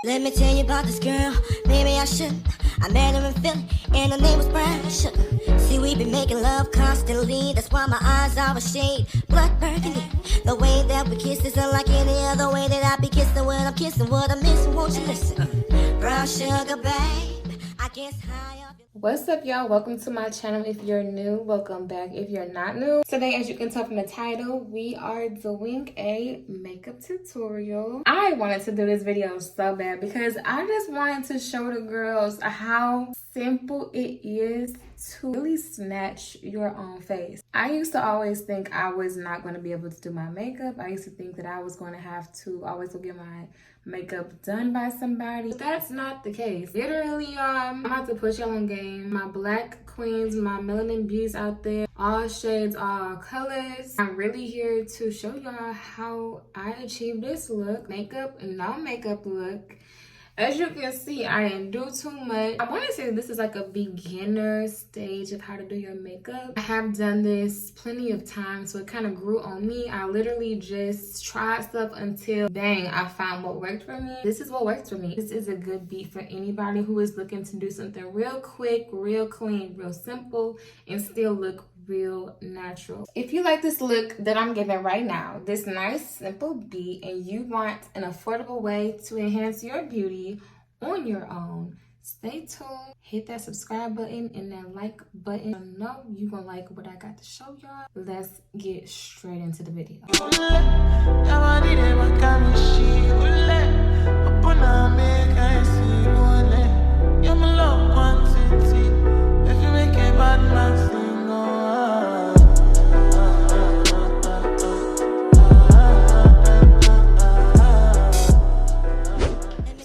Let me tell you about this girl, maybe I shouldn't. I met her in Philly, and her name was Brian Sugar. See, we been making love constantly, that's why my eyes are a shade blood burgundy. The way that we kiss is unlike any other way that I be kissing when I'm kissing what I'm missing, won't you listen? Brown sugar, babe, I guess high up. What's up, y'all? Welcome to my channel. If you're new, welcome back. If you're not new, today, as you can tell from the title, we are doing a makeup tutorial. I wanted to do this video so bad because I just wanted to show the girls how simple it is to really snatch your own face. I used to always think I was not going to be able to do my makeup. I used to think that I was going to have to always go get my makeup done by somebody. But that's not the case. Literally, I'm about to push y'all on game. My black queens, my melanin beauties out there, all shades, all colors. I'm really here to show y'all how I achieved this look. Makeup and no makeup look. As you can see, I didn't do too much. I want to say this is like a beginner stage of how to do your makeup. I have done this plenty of times, so it kind of grew on me. I literally just tried stuff until, dang, I found what worked for me. This is what works for me. This is a good beat for anybody who is looking to do something real quick, real clean, real simple, and still look real natural. If you like this look that I'm giving right now, this nice simple beat, and you want an affordable way to enhance your beauty on your own, stay tuned, hit that subscribe button and that like button. I know you're gonna like what I got to show y'all. Let's get straight into the video.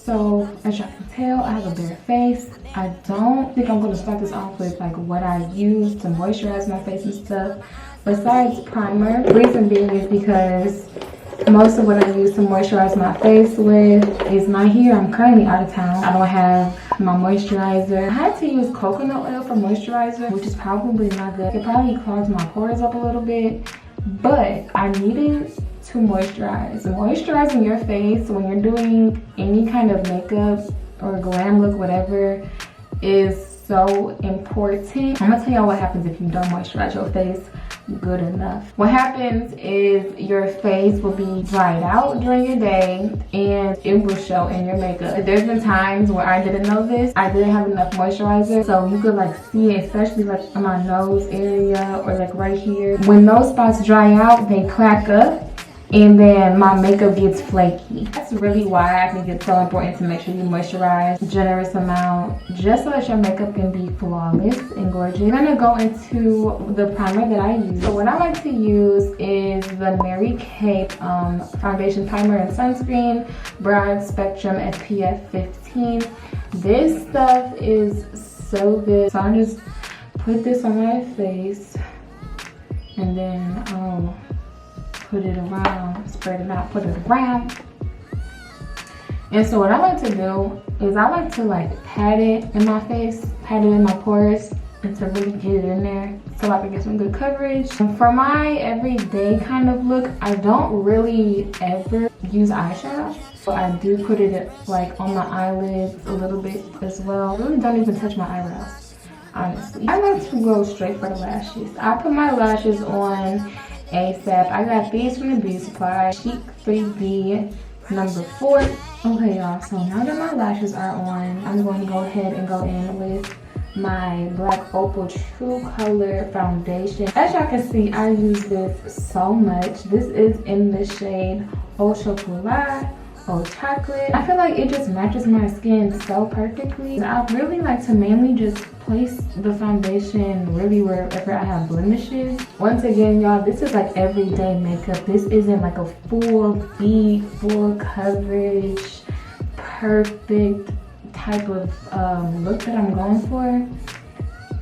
So as y'all can tell, I have a bare face. I don't think I'm gonna start this off with like what I use to moisturize my face and stuff besides primer. The reason being is because most of what I use to moisturize my face with is not here. I'm currently out of town. I don't have my moisturizer. I had to use coconut oil for moisturizer, which is probably not good. It probably clogs my pores up a little bit, but I needed to moisturize. Moisturizing your face when you're doing any kind of makeup or glam look, whatever, is so important. I'm gonna tell y'all what happens if you don't moisturize your face good enough. What happens is your face will be dried out during your day and it will show in your makeup. There's been times where I didn't know this. I didn't have enough moisturizer, so you could like see it, especially like on my nose area or like right here. When those spots dry out, they crack up and then my makeup gets flaky. That's really why I think it's so important to make sure you moisturize a generous amount, just so that your makeup can be flawless and gorgeous. I'm gonna go into the primer that I use. So what I like to use is the Mary Kay foundation primer and sunscreen, broad spectrum SPF 15. This stuff is so good. So I just put this on my face and then put it around, spread it out, put it around. And so what I like to do is I like to like pat it in my face, pat it in my pores, and to really get it in there so I can get some good coverage. And for my everyday kind of look, I don't really ever use eyeshadow. So I do put it like on my eyelids a little bit as well. I really don't even touch my eyebrows, honestly. I like to go straight for the lashes. I put my lashes on ASAP. I got these from the beauty supply, Chic 3D number 4. Okay, y'all, so now that my lashes are on, I'm going to go ahead and go in with my Black Opal True Color foundation. As y'all can see, I use this so much. This is in the shade Chocolat. Chocolate. I feel like it just matches my skin so perfectly. I really like to mainly just place the foundation really wherever I have blemishes. Once again, y'all, this is like everyday makeup. This isn't like a full beat, full coverage, perfect type of look that I'm going for.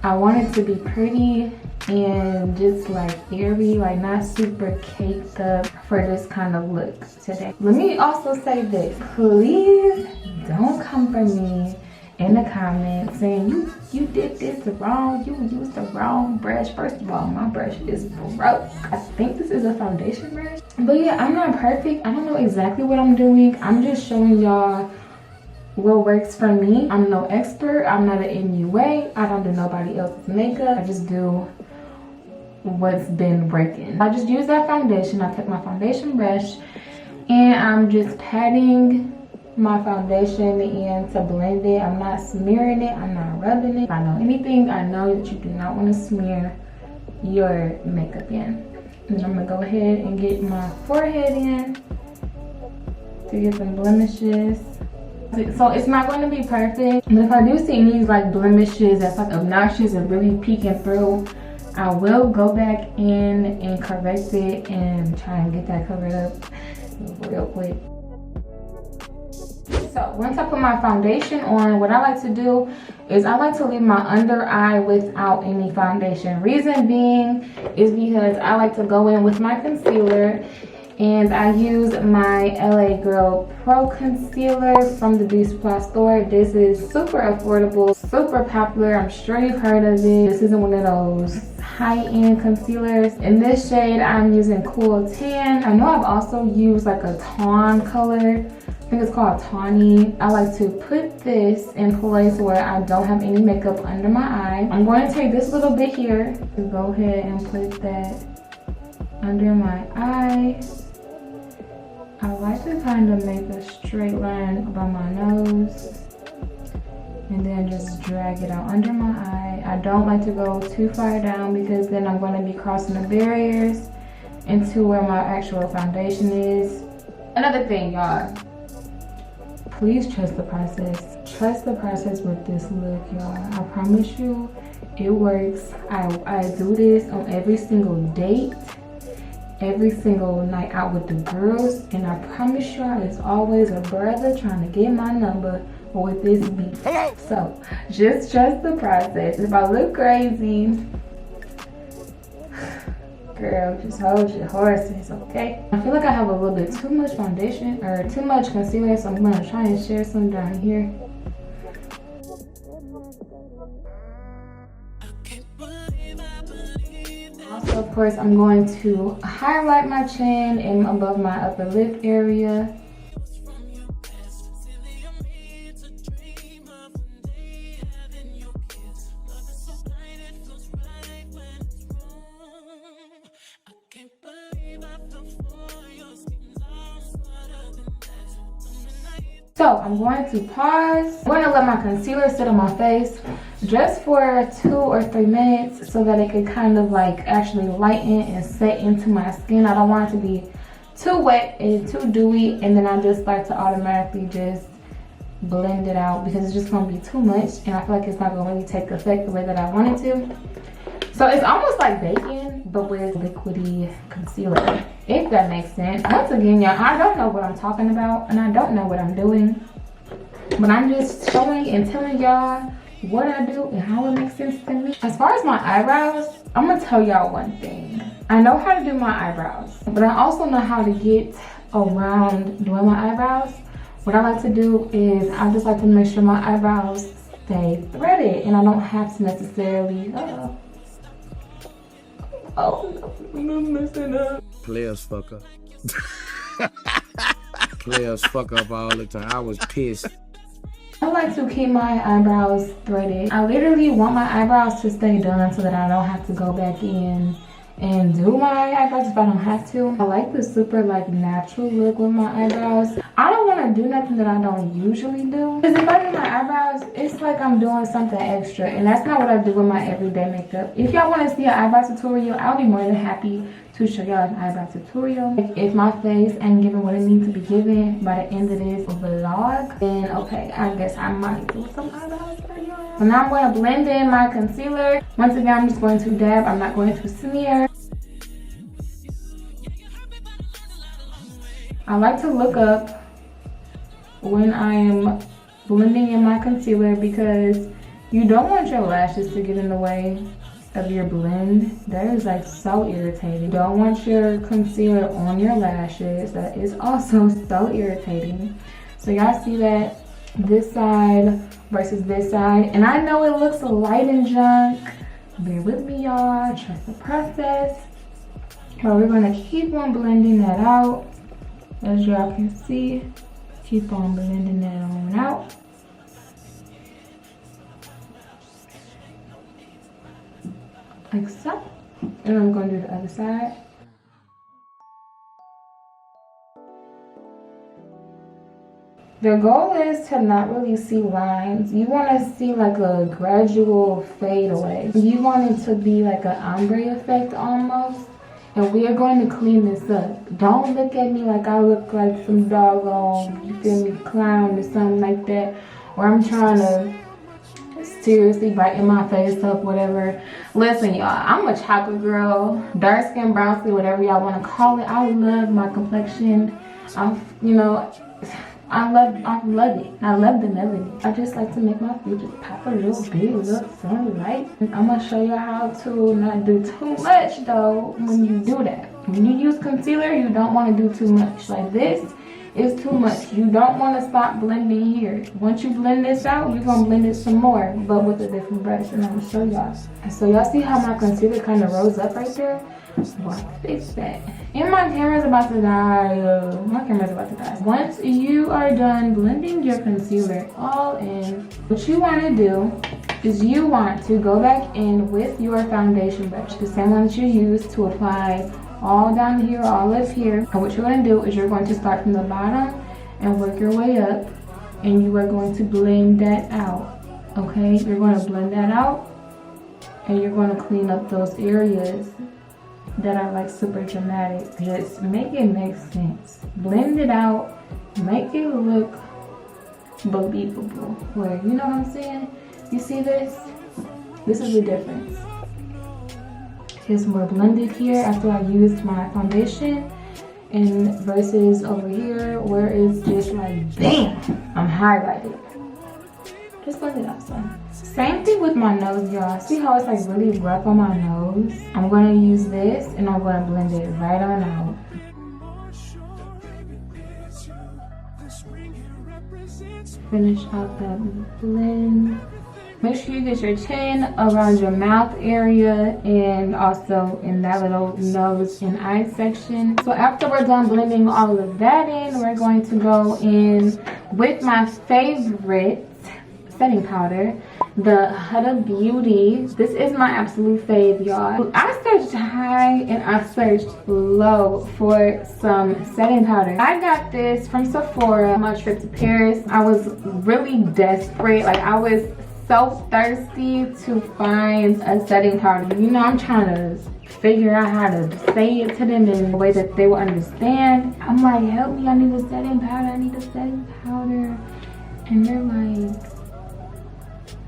I want it to be pretty and just like airy, like not super caked up for this kind of look today. Let me also say this, please don't come for me in the comments saying you did this wrong, you used the wrong brush. First of all, my brush is broke. I think this is a foundation brush, but yeah, I'm not perfect. I don't know exactly what I'm doing. I'm just showing y'all what works for me. I'm no expert. I'm not an MUA. I don't do nobody else's makeup. I just do what's been working. I just use that foundation. I take my foundation brush and I'm just patting my foundation in to blend it. I'm not smearing it. I'm not rubbing it. If I know anything, I know that you do not want to smear your makeup in. And I'm gonna go ahead and get my forehead in to get some blemishes. So it's not going to be perfect, but if I do see any like blemishes that's like obnoxious and really peeking through, I will go back in and correct it and try and get that covered up real quick. So once I put my foundation on, what I like to do is I like to leave my under eye without any foundation. Reason being is because I like to go in with my concealer, and I use my LA Girl Pro Concealer from the beauty supply store. This is super affordable, super popular. I'm sure you've heard of it. This isn't one of those high-end concealers. In this shade, I'm using Cool Tan. I know I've also used like a tawn color. I think it's called Tawny. I like to put this in place where I don't have any makeup under my eye. I'm going to take this little bit here to go ahead and put that under my eye. I like to kind of make a straight line by my nose and then just drag it out under my eye. I don't like to go too far down because then I'm going to be crossing the barriers into where my actual foundation is. Another thing, y'all, please trust the process. Trust the process with this look, y'all. I promise you it works. I do this on every single date, every single night out with the girls, and I promise y'all there's always a brother trying to get my number with this beat. So just trust the process. If I look crazy, girl, just hold your horses, okay? I feel like I have a little bit too much foundation or too much concealer, so I'm gonna try and share some down here. Also, of course, I'm going to highlight my chin and above my upper lip area. So I'm going to pause. I'm going to let my concealer sit on my face just for 2 or 3 minutes so that it can kind of like actually lighten and set into my skin. I don't want it to be too wet and too dewy, and then I just start to automatically just blend it out because it's just going to be too much and I feel like it's not going to really take effect the way that I want it to. So it's almost like baking, but with liquidy concealer, if that makes sense. Once again, y'all, I don't know what I'm talking about and I don't know what I'm doing, but I'm just showing and telling y'all what I do and how it makes sense to me. As far as my eyebrows, I'm gonna tell y'all one thing. I know how to do my eyebrows, but I also know how to get around doing my eyebrows. What I like to do is I just like to make sure my eyebrows stay threaded and I don't have to necessarily, I'm messing up. Players fuck up. Players fuck up all the time. I was pissed. I like to keep my eyebrows threaded. I literally want my eyebrows to stay done so that I don't have to go back in and do my eyebrows if I don't have to. I like the super like natural look with my eyebrows. I don't want to do nothing that I don't usually do. Because if I do my eyebrows, it's like I'm doing something extra. And that's not what I do with my everyday makeup. If y'all want to see an eyebrow tutorial, I'll be more than happy to show y'all an eyebrow tutorial. If my face ain't giving what it needs to be given by the end of this vlog, then okay, I guess I might do some eyebrows for y'all. So now I'm going to blend in my concealer. Once again, I'm just going to dab. I'm not going to smear. I like to look up when I am blending in my concealer because you don't want your lashes to get in the way of your blend. That is like so irritating. You don't want your concealer on your lashes. That is also so irritating. So y'all see that this side versus this side, and I know it looks light and junk. Bear with me, y'all. Trust the process. But we're gonna keep on blending that out. As y'all can see, keep on blending that on out. like so. And I'm going to do the other side. The goal is to not really see lines. You want to see like a gradual fade away. You want it to be like an ombre effect almost. And we are going to clean this up. Don't look at me like I look like some doggone, you feel me, clown or something like that. Or I'm trying to seriously brighten my face up, whatever. Listen, y'all, I'm a chocolate girl, dark skin, brown skin, whatever y'all want to call it. I love my complexion. You know, I love it. I love the melanin. I just like to make my features pop a little bit, look sunlight. I'm gonna show you how to not do too much though when you do that. When you use concealer, you don't want to do too much. Like this is too much. You don't want to stop blending here. Once you blend this out, you're gonna blend it some more, but with a different brush. And I'm gonna show y'all. So y'all see how my concealer kind of rose up right there? Well, fix that. And my camera's about to die. My camera's about to die. Once you are done blending your concealer all in, what you want to do is you want to go back in with your foundation brush, the same one that you used to apply all down here, all up here. And what you're going to do is you're going to start from the bottom and work your way up, and you are going to blend that out. Okay, you're going to blend that out, and you're going to clean up those areas that are like super dramatic. Just make it make sense. Blend it out, make it look believable. Where, you know what I'm saying? You see this? This is the difference. It's more blended here after I used my foundation, and versus over here where it's just like bam, I'm highlighted. Just blend it out, son. Same thing with my nose, y'all. See how it's like really rough on my nose? I'm gonna use this and I'm gonna blend it right on out. Finish out that blend. Make sure you get your chin around your mouth area and also in that little nose and eye section. So after we're done blending all of that in, we're going to go in with my favorite setting powder, the HUDDA Beauty. This is my absolute fave, y'all. I searched high and I searched low for some setting powder. I got this from Sephora on my trip to Paris. I was really desperate. Like, I was so thirsty to find a setting powder. You know, I'm trying to figure out how to say it to them in a way that they will understand. I'm like, help me, I need a setting powder, I need a setting powder. And they're like,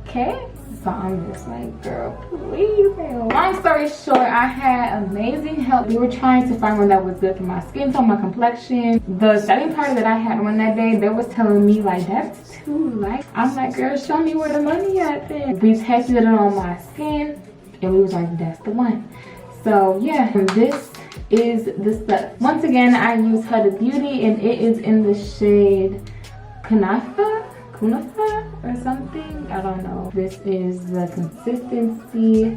okay. So I'm just like, girl, please. Long story short, I had amazing help. We were trying to find one that was good for my skin tone, my complexion. The setting powder that I had on that day, they was telling me like, that's too light. I'm like, girl, show me where the money at then. We tested it on my skin and we was like, that's the one. So yeah, this is the stuff. Once again, I use HUDDA Beauty and it is in the shade Kunafa or something, I don't know. This is the consistency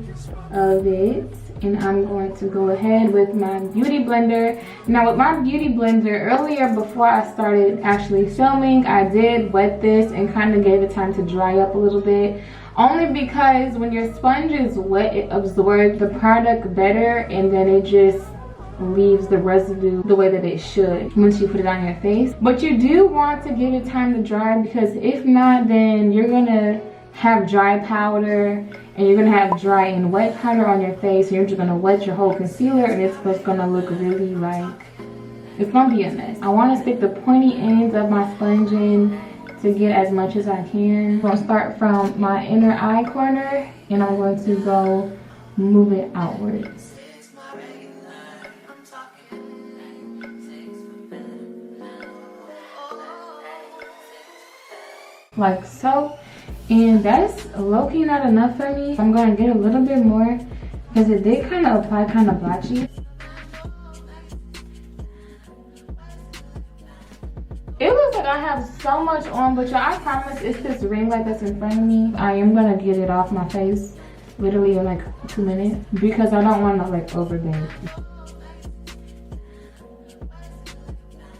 of it, and I'm going to go ahead with my beauty blender. Now with my beauty blender, earlier before I started actually filming, I did wet this and kind of gave it time to dry up a little bit, only because when your sponge is wet, it absorbs the product better, and then it just leaves the residue the way that it should once you put it on your face. But you do want to give it time to dry, because if not, then you're gonna have dry powder and you're gonna have dry and wet powder on your face, and you're just gonna wet your whole concealer, and it's just gonna look really like, it's gonna be a mess. I want to stick the pointy ends of my sponge in to get as much as I can. I'm gonna start from my inner eye corner and I'm going to go move it outwards. Like so, and that's low-key not enough for me. I'm gonna get a little bit more because it did kind of apply kind of blotchy. It looks like I have so much on, but y'all, I promise it's this ring light that's in front of me. I am gonna get it off my face literally in like 2 minutes because I don't want to like overbake.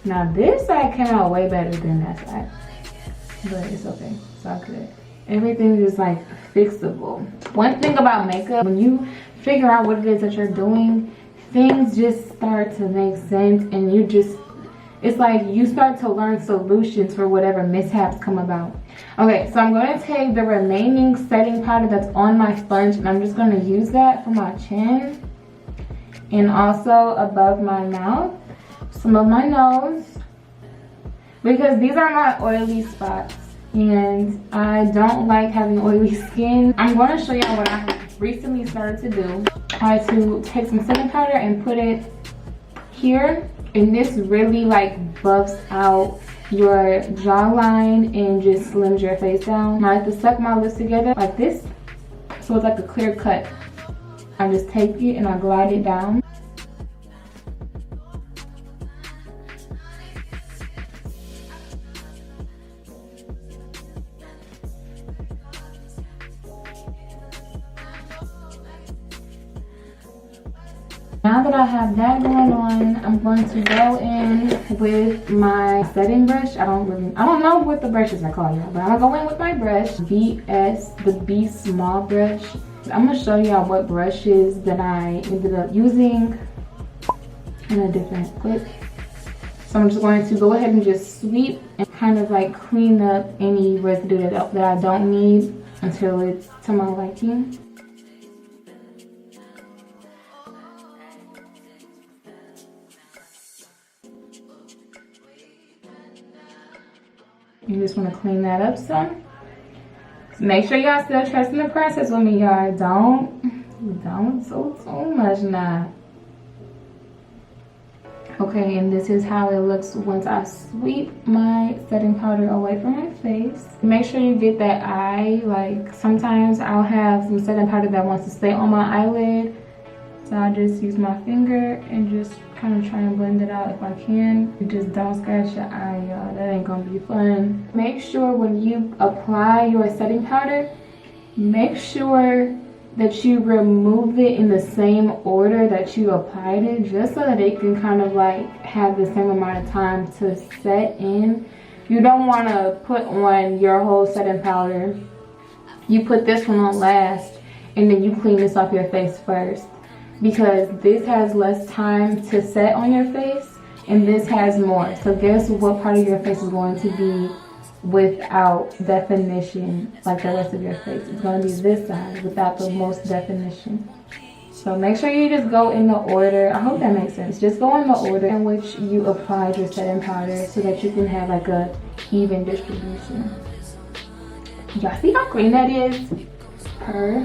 Now this side came out way better than that side. But it's okay, it's all good. everything is like fixable. One thing about makeup, when you figure out what it is that you're doing, things just start to make sense, and you just, it's like you start to learn solutions for whatever mishaps come about. Okay, so I'm going to take the remaining setting powder that's on my sponge, and I'm just going to use that for my chin and also above my mouth, some of my nose, because these are my oily spots and I don't like having oily skin. I'm going to show y'all what I recently started to do. I had to take some setting powder and put it here, and this really like buffs out your jawline and just slims your face down. I like to suck my lips together like this, so it's like a clear cut. I just take it and I glide it down. Now that I have that going on, I'm going to go in with my setting brush. I don't know what the brushes are called, y'all, but I'm gonna go in with my brush, the B small brush. I'm gonna show y'all what brushes that I ended up using in a different clip. So I'm just going to go ahead and just sweep and kind of like clean up any residue that I don't need until it's to my liking. You just want to clean that up some. So make sure y'all still trust in the process with me, y'all. Don't so much now. Okay, and this is how it looks once I sweep my setting powder away from my face. Make sure you get that eye. Like sometimes I'll have some setting powder that wants to stay on my eyelid, so I just use my finger and just kind of try and blend it out if I can. You just don't scratch your eye, y'all. That ain't gonna be fun. Make sure when you apply your setting powder, make sure that you remove it in the same order that you applied it, just so that it can kind of like have the same amount of time to set in. You don't want to put on your whole setting powder. You put this one on last, and then you clean this off your face first, because this has less time to set on your face and this has more. So guess what part of your face is going to be without definition like the rest of your face? It's going to be this side without the most definition. So make sure you just go in the order. I hope that makes sense. Just go in the order in which you applied your setting powder so that you can have like a even distribution. Y'all see how clean that is? Clean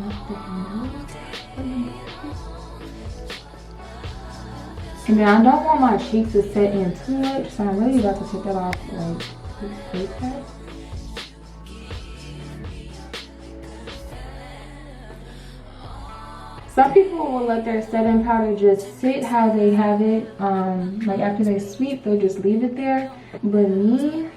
up the nose. And then I don't want my cheeks to set in too much, so I'm really about to take that off like this face. Some people will let their setting powder just sit how they have it. Like after they sweep, they'll just leave it there. But me,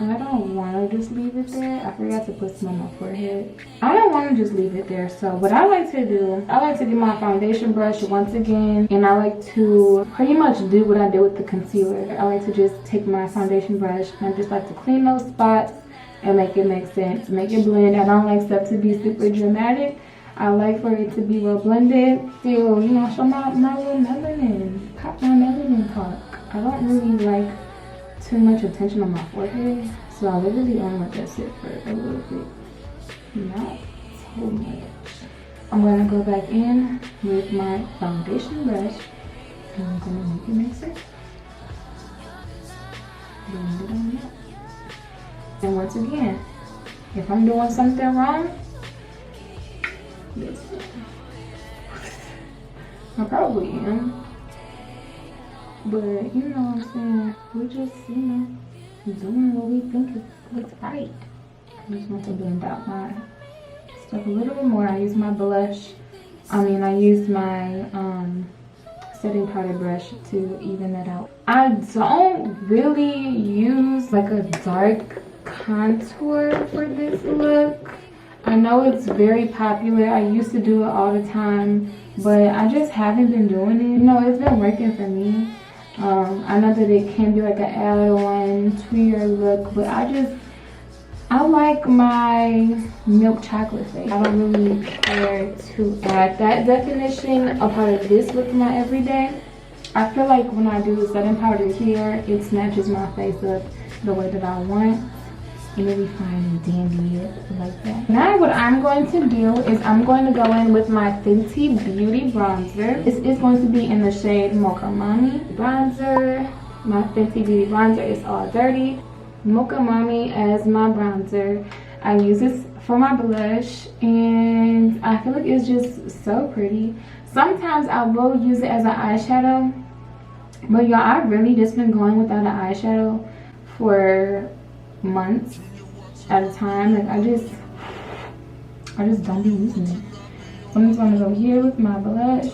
I don't want to just leave it there. I forgot to put some on my forehead. I don't want to just leave it there. So what I like to do, I like to get my foundation brush once again. And I like to pretty much do what I did with the concealer. I like to just take my foundation brush and I just like to clean those spots and make it make sense, make it blend. I don't like stuff to be super dramatic. I like for it to be well blended. Still, you know, show my little melanin, pop my melanin talk. I don't really like too much attention on my forehead, so I literally only let that sit for a little bit, not too much. I'm gonna go back in with my foundation brush and I'm gonna make it make sense. Blend it on up. And once again, if I'm doing something wrong, listen. I probably am. But you know what I'm saying, we're just, you know, doing what we think looks right. I just want to blend out my stuff a little bit more. I use my blush. I use my setting powder brush to even that out. I don't really use like a dark contour for this look. I know it's very popular. I used to do it all the time, but I just haven't been doing it. You know, it's been working for me. I know that it can be like an add-on to your look, but I like my milk chocolate face. I don't really care to add that definition a part of this look for my everyday. I feel like when I do the setting powder here, it snatches my face up the way that I want. And really fine and dandy like that. Now what I'm going to do is I'm going to go in with my Fenty Beauty bronzer. This is going to be in the shade Mocha Mami bronzer. My Fenty Beauty bronzer is all dirty. Mocha Mami as my bronzer. I use this for my blush and I feel like it's just so pretty. Sometimes I will use it as an eyeshadow, but y'all, I've really just been going without an eyeshadow for months at a time. Like I just don't be using it. So I'm just gonna go here with my blush.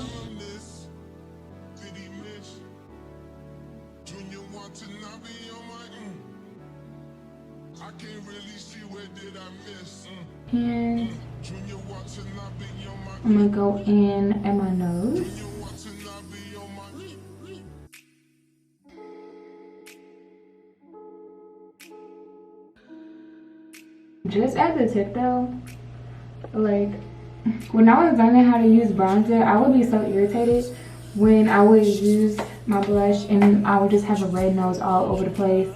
And I'm gonna go in at my nose. Just at the tip though, like when I was learning how to use bronzer, I would be so irritated when I would use my blush and I would just have a red nose all over the place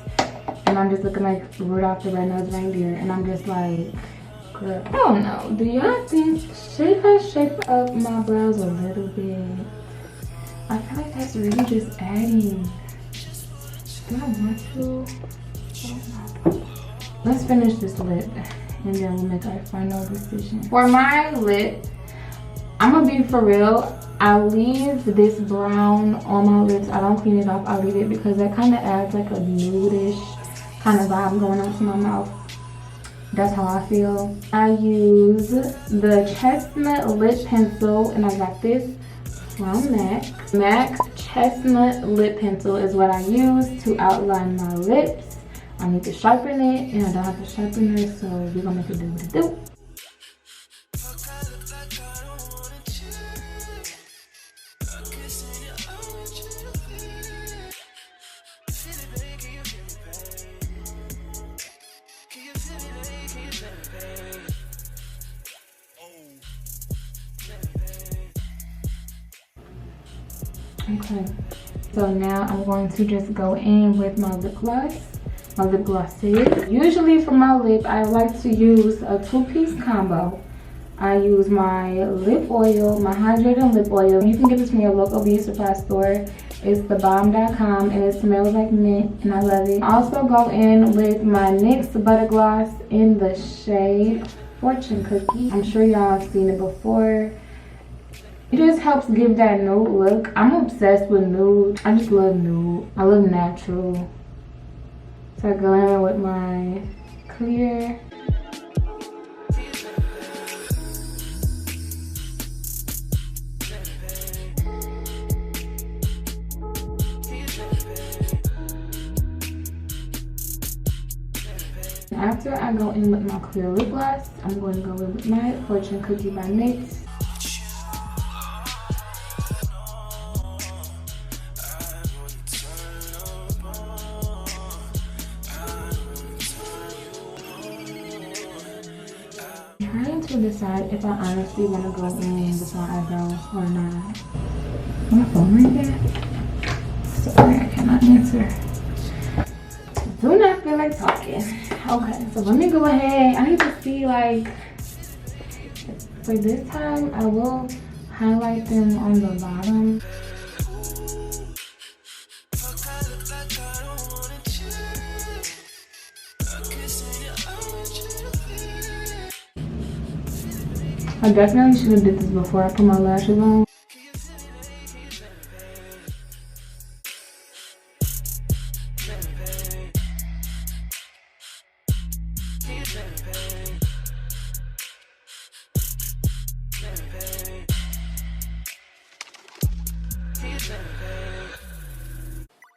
and I'm just looking like Rudolph the Red-Nosed Reindeer, and I'm just like, girl, I don't know. Do y'all think, should I shape up my brows a little bit? I feel like that's really just adding. Do I want to? I don't know. Let's finish this lip and then we'll make our final decision. For my lip, I'm gonna be for real. I leave this brown on my lips. I don't clean it off. I leave it because that kind of adds like a nudish kind of vibe going on to my mouth. That's how I feel. I use the Chestnut lip pencil and I got this from MAC. MAC's Chestnut lip pencil is what I use to outline my lips. I need to sharpen it and I don't have a sharpener, so we're gonna make it do what it do. Okay, so now I'm going to just go in with my lip gloss. My lip glosses. Usually for my lip, I like to use a two-piece combo. I use my lip oil, my hydrating lip oil. You can get this from your local beauty supply store. It's thebomb.com and it smells like mint and I love it. I also go in with my NYX butter gloss in the shade Fortune Cookie. I'm sure y'all have seen it before. It just helps give that nude look. I'm obsessed with nude. I just love nude. I love natural. So I go in with my clear. After I go in with my clear lip gloss, I'm going to go in with my Fortune Cookie by NYX. Trying to decide if I honestly want to go in with my eyebrows or not. My phone right there? Sorry, I cannot answer. Do not feel like talking. Okay, so let me go ahead. I need to see, like, for this time, I will highlight them on the bottom. I definitely should have did this before I put my lashes on.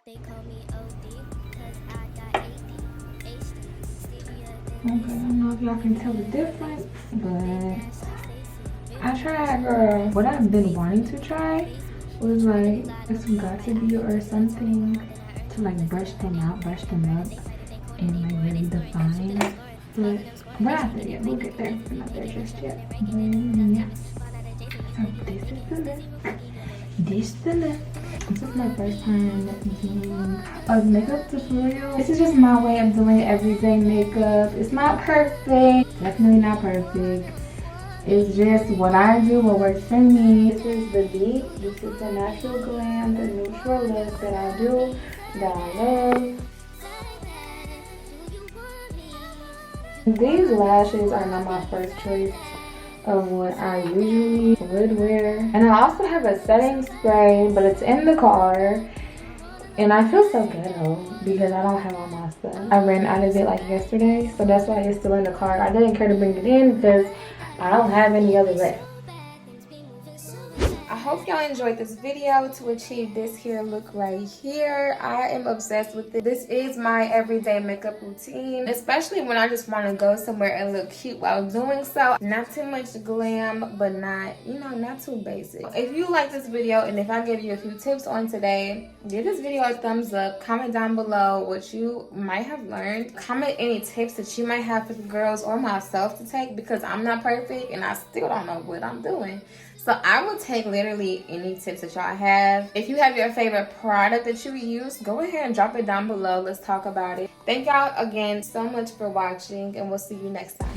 They call me OD, cause I got ADHD, studio Okay, I don't know if y'all can tell the difference, but I tried, girl. What I've been wanting to try was like some got-to-be or something to like brush them out, brush them up, and like really define. But we're not there yet. We'll get there. We're not there just yet. But yeah. So this is the look. This is the look. This is my first time doing a makeup tutorial. This is just my way of doing everyday makeup. It's not perfect. Definitely not perfect. It's just what I do, what works for me. This is the Deep. This is the Natural Glam, the neutral look that I do, that I love. These lashes are not my first choice of what I usually would wear. And I also have a setting spray, but it's in the car. And I feel so ghetto because I don't have all my stuff. I ran out of it like yesterday, so that's why it's still in the car. I didn't care to bring it in because I don't have any other left. I hope y'all enjoyed this video to achieve this here look right here. I am obsessed with it. This is my everyday makeup routine, especially when I just want to go somewhere and look cute while doing so. Not too much glam, but not, you know, not too basic. If you like this video and if I give you a few tips on today, give this video a thumbs up. Comment down below what you might have learned. Comment any tips that you might have for the girls or myself to take, because I'm not perfect and I still don't know what I'm doing. So I will take literally any tips that y'all have. If you have your favorite product that you use, go ahead and drop it down below. Let's talk about it. Thank y'all again so much for watching, and we'll see you next time.